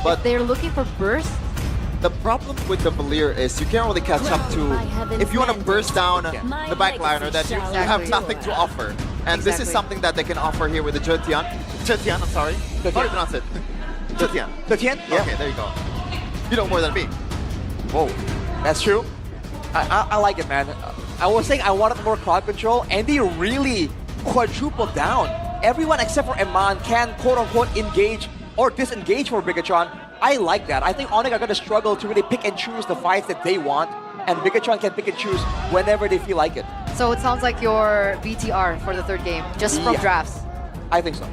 But if they're looking for burst, the problem with the Valir is you can't really catch up to... If you want to burst down the backliner, then you have nothing to offer. And this is something that they can offer here with the Zetian. Zetian, I'm sorry. How do you pronounce it? Zetian. Zetian? Yeah. Okay, there you go. You know more than me. Whoa, that's true. I like it, man. I was saying I wanted more crowd control, and they really quadrupled down. Everyone except for Eman can quote-unquote engage or disengage for BIGETRON. I like that. I think ONIC are going to struggle to really pick and choose the fights that they want, and BIGETRON can pick and choose whenever they feel like it. so it sounds like your BTR for the third game, just from drafts. I think so.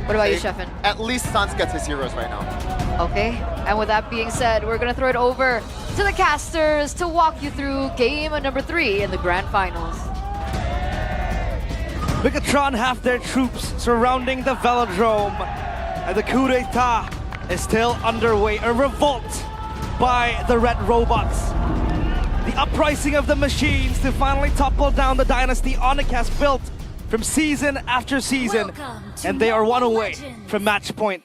What about you, Sheffin? At least Sans gets his heroes right now. Okay, and with that being said, we're gonna throw it over to the casters to walk you through game number 3 in the grand finals. BIGETRON have their troops surrounding the velodrome, and the coup d'etat is still underway. A revolt by the red robots. The uprising of the machines to finally topple down the dynasty ONIC has built from season after season, and they are one away from match point.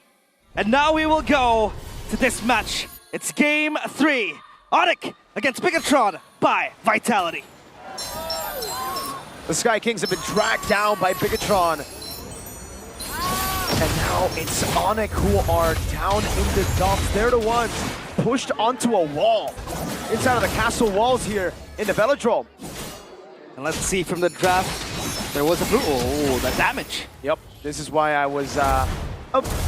And now we will go to this match. It's game 3. ONIC against BIGETRON by Vitality. The Sky Kings have been dragged down by BIGETRON. And now it's ONIC who are down in the dumps. They're the ones pushed onto a wall. Inside of the castle walls here in the Velodrome. And let's see from the draft, there was a blue. Oh, the damage. Yep, this is why I was a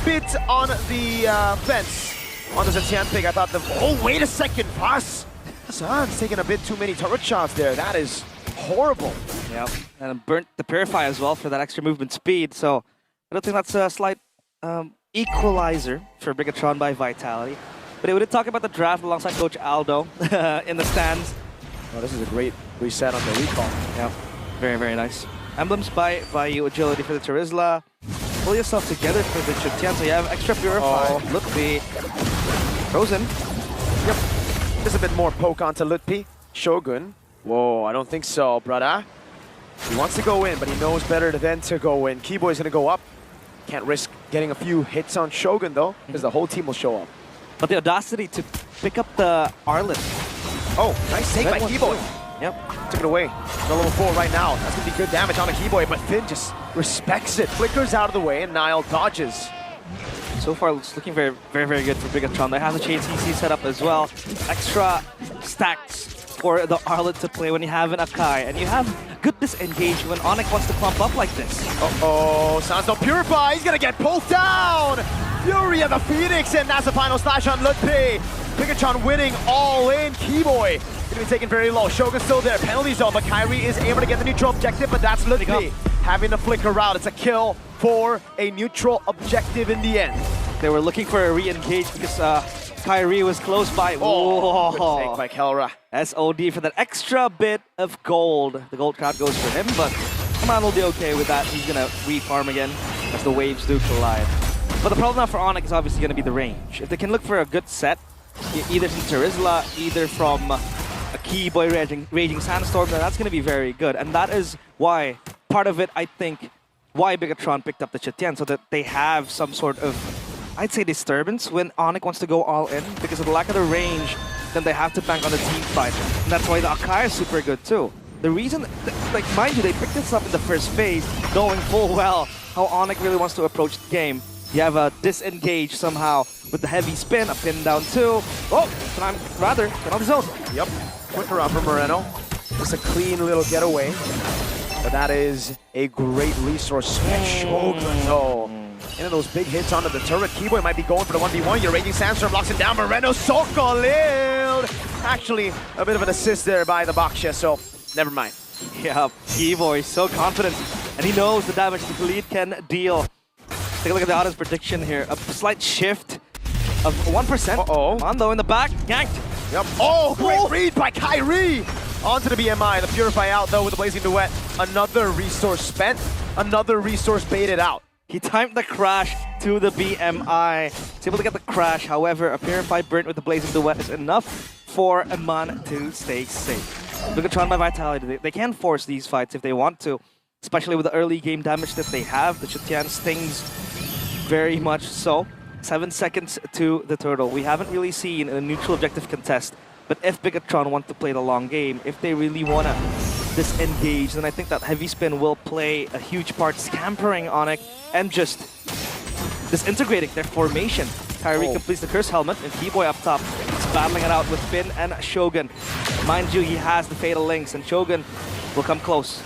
bit on the fence on the Zetian pick. I thought oh, wait a second, Pass. Sans taking a bit too many turret shots there. That is horrible. Yep, and burnt the Purify as well for that extra movement speed. So I don't think that's a slight equalizer for BIGETRON by Vitality. But we did talk about the draft alongside Coach Aldo in the stands. Oh, this is a great reset on the recall. Yeah, very, very nice. Emblems by you, agility for the Terizla. Pull yourself together for the Zetian, so you have extra Purify. Lutpi. Frozen. Yep. Just a bit more poke onto Lutpi. Shogun. Whoa, I don't think so, brother. He wants to go in, but he knows better than to go in. Keyboy's gonna go up. Can't risk getting a few hits on Shogun though, because the whole team will show up. But the audacity to pick up the Arlet. Oh, nice take by Keyboy. Yep. Took it away. No level 4 right now. That's gonna be good damage on a Keyboy, but Finn just respects it. Flickers out of the way, and Nile dodges. So far, it's looking very, very, very good for BIGETRON. They have the chain CC set up as well. Extra stacks for the Arlet to play when you have an Akai. And you have good disengage when ONIC wants to clump up like this. Uh-oh, Sans no Purify. He's gonna get pulled down. Fury of the Phoenix, and that's the final slash on Lutpi. BIGETRON winning all in. Keyboy gonna be taken very low. Shogun's still there. Penalty zone, but Kyrie is able to get the neutral objective, but that's Lutpi having the flicker route. It's a kill for a neutral objective in the end. They were looking for a re-engage because Kyrie was close by. Oh, good take by Kelra. SOD for that extra bit of gold. The gold crowd goes for him, but Command will be okay with that. He's gonna re-farm again as the waves do collide. But the problem now for ONIC is obviously gonna be the range. If they can look for a good set, either from Terizla, either from a Keyboy Raging Sandstorm, then that's gonna be very good. And that is why, part of it, I think, why BIGETRON picked up the Zetian, so that they have some sort of, I'd say, disturbance when ONIC wants to go all in. Because of the lack of the range, then they have to bank on the team fight. And that's why the Akai is super good too. The reason, like, mind you, they picked this up in the first phase, knowing full well how ONIC really wants to approach the game. You have a disengage somehow with the heavy spin, a pin down two. Oh, get on the zone. Yep, quick around for Moreno. Just a clean little getaway. But that is a great resource. Shogun though. Into those big hits onto the turret. Keyboy might be going for the 1v1. Your Raging Sandstorm locks him down. Moreno Sokolil. Actually, a bit of an assist there by the Baksha, so never mind. Yeah, Keyboy so confident. And he knows the damage the lead can deal. Take a look at the audience prediction here. A slight shift of 1%. Uh-oh. Mondo in the back, yanked. Yep. Oh, great read by Kyrie. Onto the BMI. The Purify out though with the Blazing Duet. Another resource spent. Another resource baited out. He timed the crash to the BMI. He's able to get the crash. However, a Purify burnt with the Blazing Duet is enough for Eman to stay safe. BIGETRON by Vitality. They can force these fights if they want to, especially with the early game damage that they have. The Zetian stings very much so. 7 seconds to the turtle. We haven't really seen a neutral objective contest, but if BIGETRON want to play the long game, if they really want to disengage, then I think that heavy spin will play a huge part, scampering ONIC and just disintegrating their formation. Kyrie completes the curse helmet, and T-Boy up top is battling it out with Finn and Shogun. Mind you, he has the fatal links, and Shogun will come close.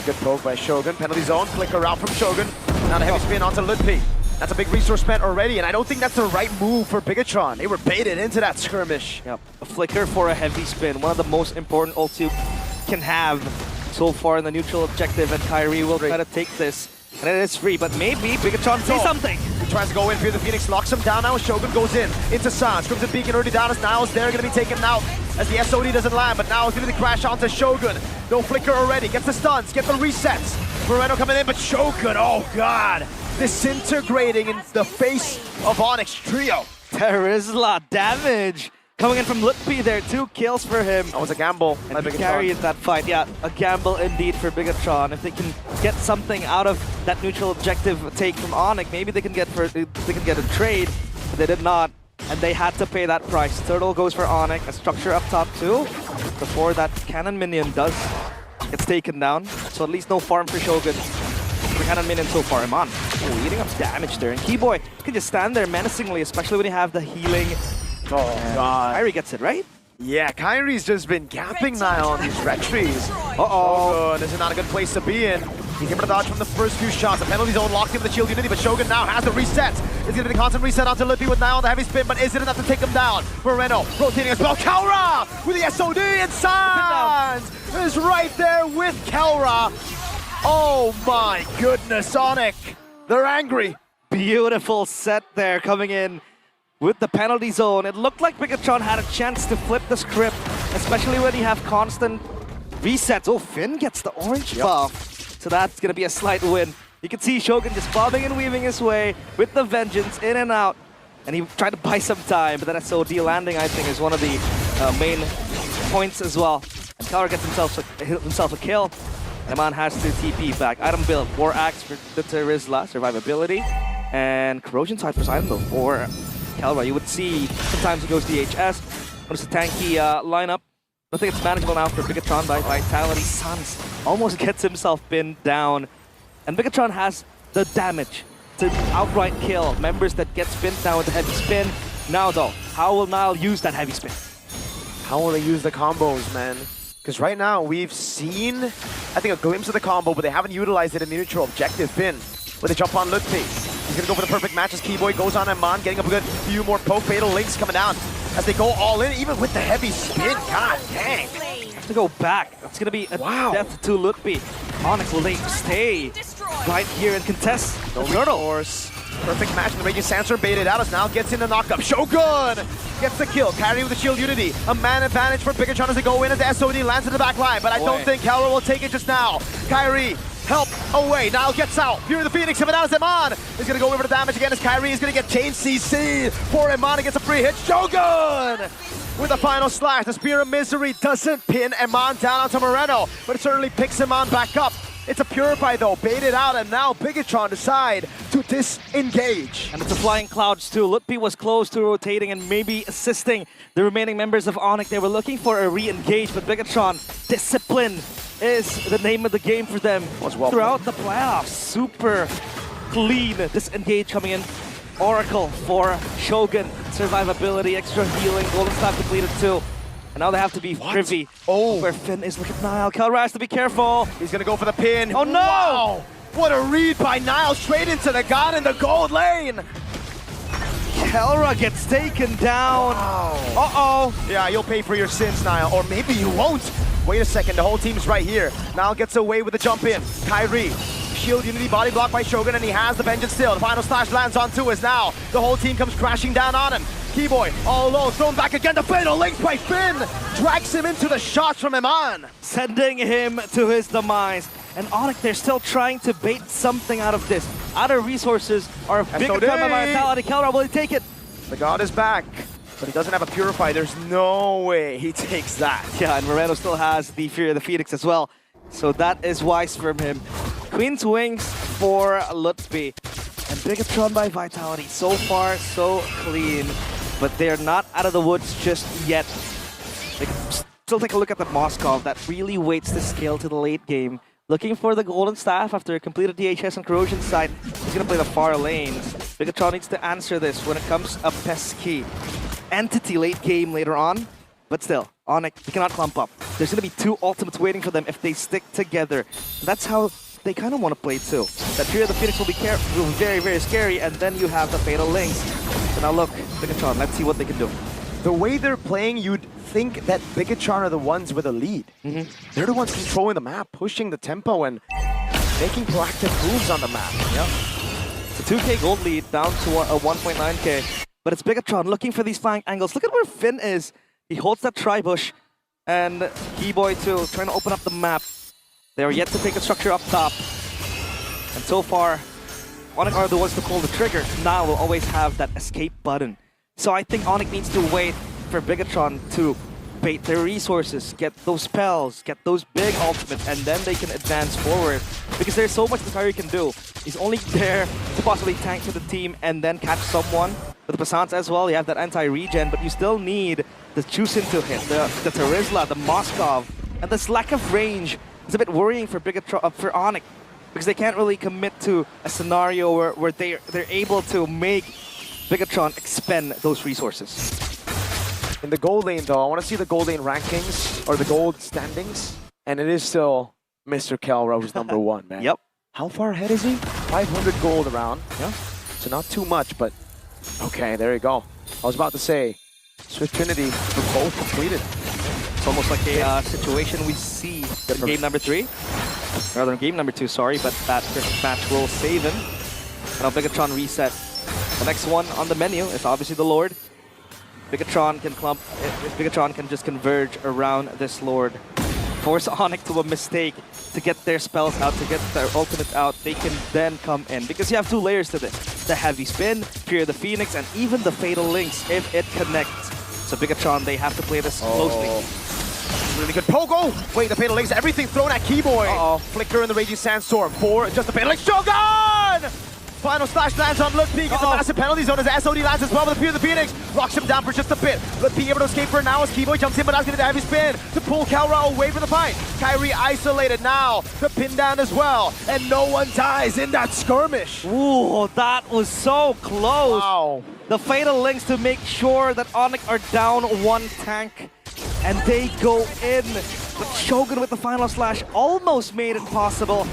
Good poke by Shogun. Penalty zone, flicker out from Shogun. Now the heavy spin onto Ludpi. That's a big resource spent already, and I don't think that's the right move for BIGETRON. They were baited into that skirmish. Yep. A flicker for a heavy spin, one of the most important ults you can have so far in the neutral objective, and Kyrie will try to take this. And it is free, but maybe BIGETRON say something. He tries to go in, Fear the Phoenix locks him down now. Shogun goes in, into Sans. Crimson Beacon already down as Niles there, going to be taken out as the SOD doesn't land, but now it's going to crash onto Shogun. No flicker already, gets the stuns, get the resets. Moreno coming in, but Shogun, oh god, disintegrating in the face of ONIC's trio. There is a lot of damage coming in from Ludpi there. 2 kills for him. That was a gamble. And he carried that fight. Yeah, a gamble indeed for BIGETRON. If they can get something out of that neutral objective take from ONIC, maybe they can get a trade. But they did not, and they had to pay that price. Turtle goes for ONIC. A structure up top too, before that cannon minion gets taken down. So at least no farm for Shogun. The cannon minion so far, Iman. Oh, eating up damage there. And Keyboy can just stand there menacingly, especially when you have the healing. Oh god. Kyrie gets it, right? Yeah, Kyrie's just been gapping now on these red trees. Uh-oh. This is not a good place to be in. He's able to dodge from the first few shots. The penalty zone locked in with the shield unity, but Shogun now has the reset. It's going to be the constant reset onto Lippy with now on the heavy spin, but is it enough to take him down? Moreno rotating as well. Kelra with the SOD and Sans is right there with Kelra. Oh my goodness, ONIC. They're angry. Beautiful set there coming in with the penalty zone. It looked like BIGETRON had a chance to flip the script, especially when you have constant resets. Oh, Finn gets the orange buff. So that's going to be a slight win. You can see Shogun just bobbing and weaving his way with the vengeance in and out. And he tried to buy some time, but that SOD landing, I think, is one of the main points as well. And Kaur gets himself a kill. Eman has to TP back. Item build, War Axe for the Terizla, survivability. And Corrosion Side for item build for Kelra. You would see sometimes he goes DHS. But it's a tanky lineup. I think it's manageable now for BIGETRON by Vitality. Sans almost gets himself pinned down. And BIGETRON has the damage to outright kill members that get pinned down with the heavy spin. Now though, how will Nile use that heavy spin? How will they use the combos, man? Because right now we've seen, I think, a glimpse of the combo, but they haven't utilized it in the neutral objective pin. Where they jump on Lutfi. He's going to go for the perfect match as Keyboy goes on Eman, getting a good few more poke fatal links coming down as they go all in, even with the heavy spin. God dang. Have to go back. It's going to be a death to Lutfi. ONIC, will they stay right here and contest the turtle? Perfect match, and the Raging Sandstorm baited out as now gets in the knockup. Shogun gets the kill, carry with the shield unity. A man advantage for BIGETRON as they go in as the SOD lands in the back line, but I don't think Kelra will take it just now. Kyrie, help away. Nile gets out. Fury the Phoenix, coming out as Eman is going to go over the damage again as Kyrie is going to get chain CC for Eman. Gets a free hit. Shogun with the final slash. The Spear of Misery doesn't pin Eman down onto Moreno, but it certainly picks Eman back up. It's a Purify though, baited out, and now BIGETRON decide to disengage. And it's a Flying Clouds too. Lutfi was close to rotating and maybe assisting the remaining members of ONIC. They were looking for a re-engage, but BIGETRON, discipline is the name of the game for them. Throughout the playoffs, super clean disengage coming in. Oracle for Shogun, survivability, extra healing, golden staff completed too. And now they have to be privy where Finn is. Look at Nile. Kelra has to be careful. He's going to go for the pin. Oh no! Wow. What a read by Nile, straight into the god in the gold lane. Kelra gets taken down. Wow. Yeah, you'll pay for your sins, Nile. Or maybe you won't. Wait a second, the whole team's right here. Nile gets away with the jump in. Kyrie. Shield unity body blocked by Shogun, and he has the vengeance still. The final slash lands onto us now. The whole team comes crashing down on him. Keyboy all alone, thrown back again. The fatal links by Finn drags him into the shots from Eman, sending him to his demise. And ONIC, they're still trying to bait something out of this. Outer resources are a big time of Vitality. Kelra, will he take it? The god is back, but he doesn't have a Purify. There's no way he takes that. Yeah, and Moreno still has the Fury of the Phoenix as well. So that is wise from him. Queen's Wings for Lutfi. And Bigetron by Vitality, so far so clean, but they're not out of the woods just yet. Like, still take a look at the Moskov that really waits to scale to the late game. Looking for the Golden Staff after a completed DHS and Corrosion side. He's going to play the far lanes. Bigetron needs to answer this when it comes a pesky entity late game later on. But still, ONIC, they cannot clump up. There's going to be two ultimates waiting for them if they stick together. That's how they kind of want to play too. That Fury of the Phoenix will be very, very scary, and then you have the Fatal Links. So now look, Bigetron, let's see what they can do. The way they're playing, you'd think that BIGETRON are the ones with a lead. They're the ones controlling the map, pushing the tempo, and making proactive moves on the map. Yep. It's a 2k gold lead down to a 1.9k. But it's Bigetron looking for these flank angles. Look at where Finn is. He holds that tri-bush. And Keyboy too, trying to open up the map. They are yet to take the structure up top. And so far, ONIC are the ones to pull the trigger. Now we'll always have that escape button. So I think ONIC needs to wait for Bigetron to bait their resources, get those spells, get those big ultimates, and then they can advance forward. Because there's so much that Kyrie can do. He's only there to possibly tank to the team and then catch someone. With the Passants as well, you have that anti-regen, but you still need the Chusin to hit, the Terizla, the Moskov, and this lack of range is a bit worrying for Bigetron, for ONIC, because they can't really commit to a scenario where they're able to make Bigetron expend those resources. In the gold lane, though, I want to see the gold lane rankings, or the gold standings, and it is still Mr. Kelra who's number one, man. Yep. How far ahead is he? 500 gold around. Yeah. So not too much, but okay, there you go. I was about to say, Swift Trinity for both completed. It's almost like a situation we see in game number 3. Rather than game number 2, sorry, but that first match will save him. And now Bigetron reset. The next one on the menu is obviously the Lord. Bigetron can clump, Bigetron can just converge around this Lord. Force ONIC to a mistake to get their spells out, to get their ultimate out. They can then come in, because you have 2 layers to this. The Heavy Spin, Fury of the Phoenix, and even the Fatal Links if it connects. So Bigetron, they have to play this closely. Really good pogo! Wait, the Fatal Links, everything thrown at Keyboy. Flicker in the Raging Sandstorm for just the Fatal Links. Shogun! Final slash lands on Ludwig. Gets a massive penalty zone as SOD lands as well with the Fury of the Phoenix. Locks him down for just a bit. Ludwig able to escape for now as Keyboy jumps in, but that's going to the Heavy Spin to pull Kelra away from the fight. Kyrie isolated now. The pin down as well. And no one dies in that skirmish. Ooh, that was so close. Wow. The Fatal Links to make sure that ONIC are down 1 tank. And they go in. But Shogun with the final slash almost made it possible.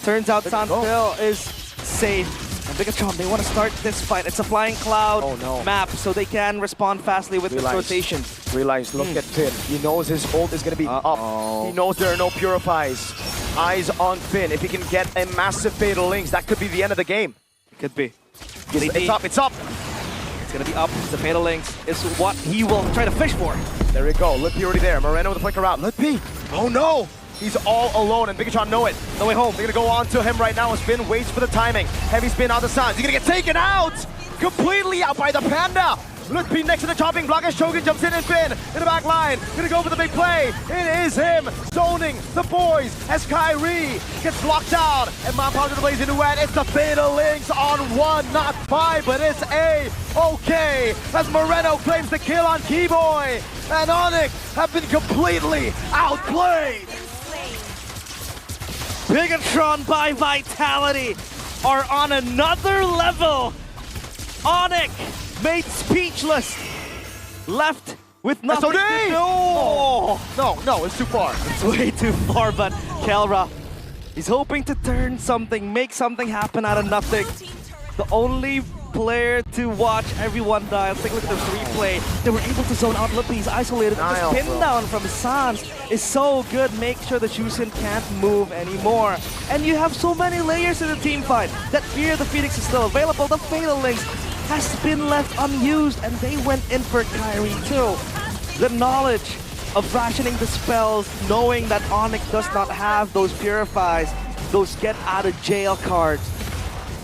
Turns out Santil is safe. And Bigetron, they want to start this fight. It's a Flying Cloud map, so they can respond fastly with this rotation. Look at Finn. He knows his ult is going to be up. He knows there are no Purifies. Eyes on Finn. If he can get a massive Fatal Links, that could be the end of the game. Could be. It's up, it's up. It's going to be up. The Fatal Links is what he will try to fish for. There we go. Ludwig already there. Moreno with the flicker out. Ludwig. Oh no! He's all alone, and Bigetron know it. No way home. They're going to go on to him right now as Finn waits for the timing. Heavy spin on the Suns. He's going to get taken out! Completely out by the Panda! Ludwig next to the chopping block as Shogun jumps in and Finn in the back line. Going to go for the big play. It is him zoning the boys as Kyrie gets locked down. And Mount Positive plays into it. It's the Fatal Links on 1, not 5, but it's A-okay. As Moreno claims the kill on Keyboy. And ONIC have been completely outplayed. Bigetron by Vitality are on another level. ONIC made speechless. Left with nothing to do. No, it's too far. It's way too far, but Kelra, he's hoping to turn something, make something happen out of nothing. The only player to watch everyone die. Let's take a look at this replay. They were able to zone out Lippy. He's isolated. This pin down from Sans is so good. Make sure the Chusin can't move anymore. And you have so many layers in the team fight. That Fear of the Phoenix is still available. The Fatal Links has been left unused, and they went in for Kyrie too. The knowledge of rationing the spells, knowing that ONIC does not have those Purifies, those get out of jail cards,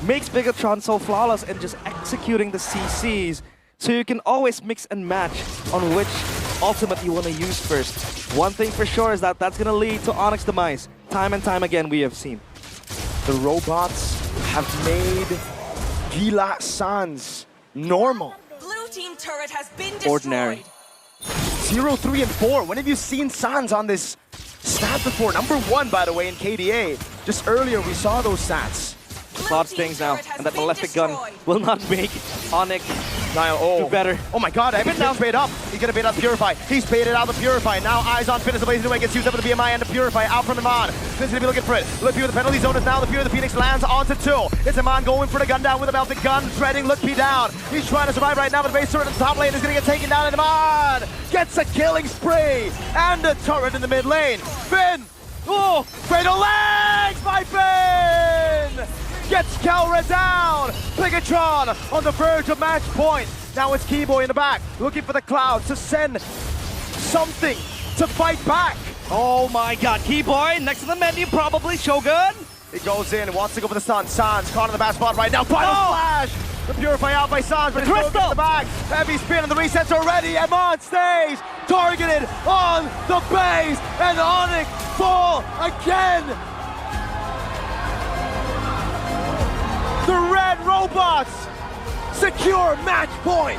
makes Bigetron so flawless in just executing the CCs, so you can always mix and match on which ultimate you want to use first. One thing for sure is that that's going to lead to ONIC's demise. Time and time again we have seen. The robots have made Gila Sans. Normal. Blue team turret has been destroyed. Ordinary. 0, 3, and 4. When have you seen Sans on this stat before? Number 1, by the way, in KDA. Just earlier, we saw those stats. Cloud stings now, and that malefic gun will not make ONIC do better. Oh my god, Evan's now bait up. He's gonna bait out the Purify. He's baited out the Purify. Now eyes on Finn as the blazing away gets used up in the BMI and the Purify out from Iman. Finn's gonna be looking for it. Look with the penalty zone is now the Fury of the Phoenix lands onto 2. It's Iman going for the gun down with a melted gun, treading Look P down. He's trying to survive right now, but the base turret in the top lane is gonna get taken down, and Iman gets a killing spree and a turret in the mid lane. Finn! Oh! Fatal legs by Finn! Gets Kelra down! BIGETRON on the verge of match point. Now it's Keyboy in the back, looking for the Clouds to send something to fight back. Oh my god, Keyboy next to the menu, probably Shogun. He goes in, wants to go for the stun. Sans caught in the bad spot right now. Final flash! The Purify out by Sans, but it's broken in the back. Heavy spin and the resets already. Emon stays targeted on the base, and ONIC fall again. The red robots secure match point.